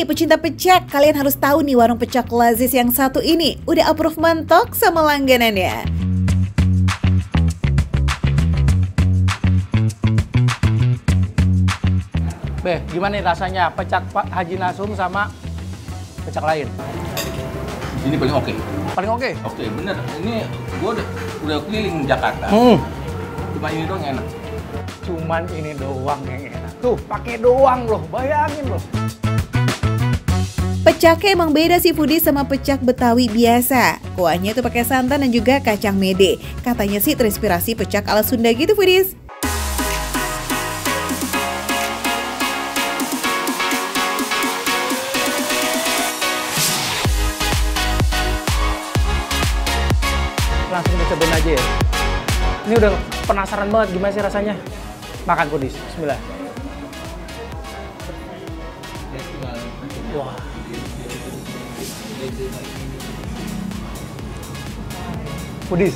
Nih pecinta pecak, kalian harus tahu nih warung pecak Lazis yang satu ini udah approve mentok sama langganannya. Beh, gimana nih rasanya pecak Pak Haji Nasum sama pecak lain? Ini paling oke. Paling oke? Oke, bener. Ini gua udah keliling Jakarta. Cuma ini doang enak. Cuman ini doang yang enak. Tuh, pakai doang loh, bayangin loh. Pecaknya emang beda sih foodies sama pecak Betawi biasa. Kuahnya tuh pakai santan dan juga kacang mede. Katanya sih terinspirasi pecak ala Sunda gitu foodies. Langsung dicobain aja ya. Ini udah penasaran banget gimana sih rasanya. Makan foodies, bismillah. Wah. Foodies.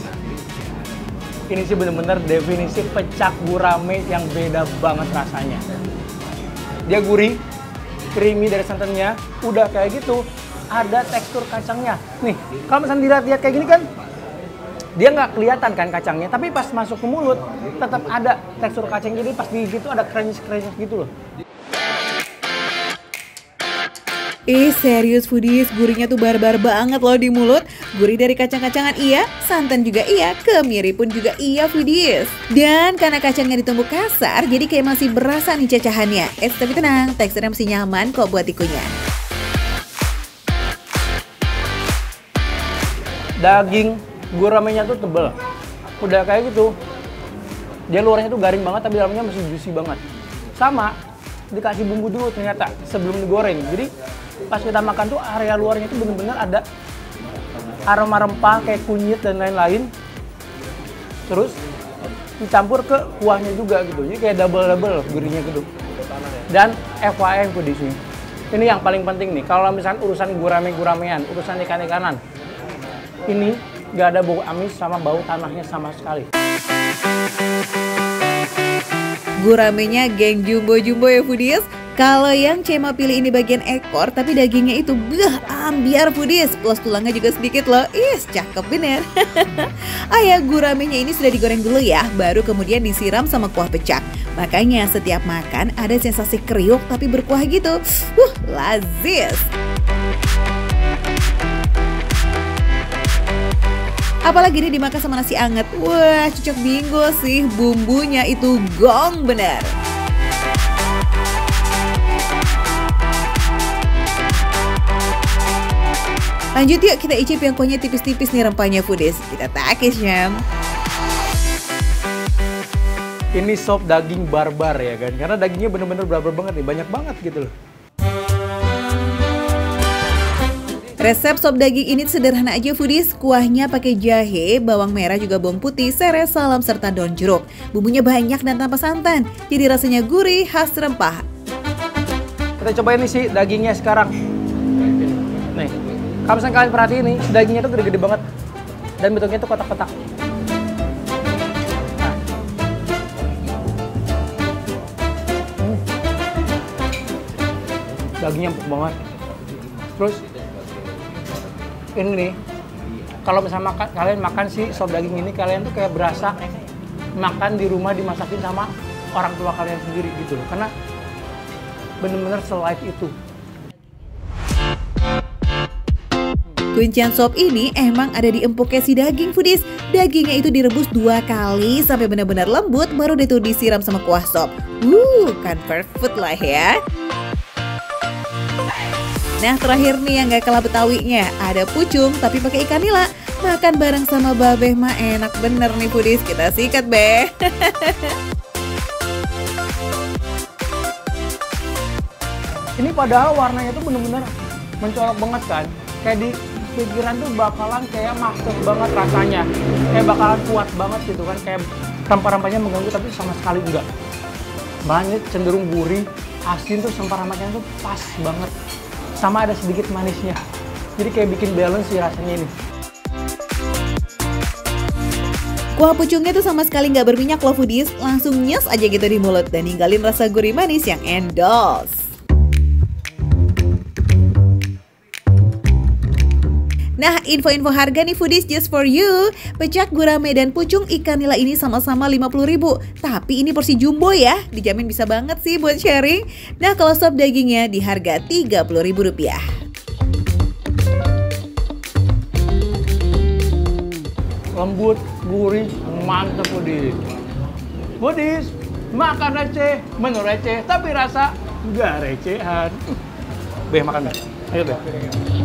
Ini sih bener-bener definisi pecak gurame yang beda banget rasanya. Dia gurih, creamy dari santannya, udah kayak gitu. Ada tekstur kacangnya. Nih, kalau misalnya dilihat-lihat kayak gini kan, dia nggak kelihatan kan kacangnya, tapi pas masuk ke mulut tetap ada tekstur kacang, jadi pas digigit tuh ada crunchy gitu loh. Serius foodies, gurihnya tuh barbar banget loh di mulut. Gurih dari kacang-kacangan iya, santan juga iya, kemiri pun juga iya foodies. Dan karena kacangnya ditumbuk kasar, jadi kayak masih berasa nih cacahannya. Tapi tenang, teksturnya masih nyaman kok buat dikunyah. Daging guramenya tuh tebel, udah kayak gitu. Dia luarnya tuh garing banget, tapi dalamnya masih juicy banget. Sama, dikasih bumbu dulu ternyata sebelum digoreng. Jadi pas kita makan tuh area luarnya tuh bener-bener ada aroma rempah kayak kunyit dan lain-lain. Terus dicampur ke kuahnya juga gitu, jadi kayak double gurihnya gitu. Dan FYI di sini, ini yang paling penting nih. Kalau misalnya urusan gurame-guramean, urusan ikan-ikanan, ini nggak ada bau amis sama bau tanahnya sama sekali. Guramenya geng jumbo-jumbo ya foodies. Kalau yang Cema pilih ini bagian ekor, tapi dagingnya itu ambiar foodies. Plus tulangnya juga sedikit loh. Cakep bener. Ayah guramenya ini sudah digoreng dulu ya, baru kemudian disiram sama kuah pecak. Makanya setiap makan ada sensasi kriuk tapi berkuah gitu. Lazis. Apalagi ini dimakan sama nasi anget. Wah, cocok bingo sih. Bumbunya itu gong bener. Lanjut yuk kita icip yang kuahnya tipis-tipis nih rempahnya foodies. Kita takis Syam. Ini sop daging barbar ya kan, karena dagingnya bener-bener barbar banget nih, banyak banget gitu loh. Resep sop daging ini sederhana aja foodies. Kuahnya pakai jahe, bawang merah juga bawang putih, serai, salam serta daun jeruk. Bumbunya banyak dan tanpa santan, jadi rasanya gurih khas rempah. Kita cobain nih sih dagingnya sekarang. Nih, kalau misalnya kalian perhatiin nih, dagingnya tuh gede-gede banget dan bentuknya tuh kotak-kotak. Dagingnya empuk banget. Terus ini nih, kalau misalnya kalian makan sih sop daging ini, kalian tuh kayak berasa makan di rumah dimasakin sama orang tua kalian sendiri gitu loh, karena bener-bener se-live itu. Kuncian sop ini emang ada di empuknya si daging foodies. Dagingnya itu direbus 2 kali sampai benar-benar lembut, baru itu disiram sama kuah sop. Comfort food lah ya. Nah terakhir nih yang gak kalah betawinya, ada pucung tapi pakai ikan nila. Makan bareng sama babeh mah enak bener nih foodies, kita sikat beh. Ini padahal warnanya tuh bener-bener mencolok banget kan. Kayak di pikiran tuh bakalan kayak maksud banget rasanya. Kayak bakalan kuat banget gitu kan, kayak rempah-rempahnya mengganggu tapi sama sekali enggak. Bahannya cenderung gurih, asin tuh rempah-rempahnya tuh pas banget. Sama ada sedikit manisnya. Jadi kayak bikin balance sih rasanya ini. Kuah pucungnya tuh sama sekali nggak berminyak loh foodies. Langsung nyes aja gitu di mulut dan ninggalin rasa gurih manis yang endorse. Nah, info-info harga nih foodies just for you. Pecak gurame dan pucung ikan nila ini sama-sama 50.000. Tapi ini porsi jumbo ya, dijamin bisa banget sih buat sharing. Nah, kalau sop dagingnya di harga Rp30.000. Lembut, gurih, mantep foodies. Foodies, makan receh, menu receh, tapi rasa nggak recehan. Beh, makan Beh. Ayo Beh.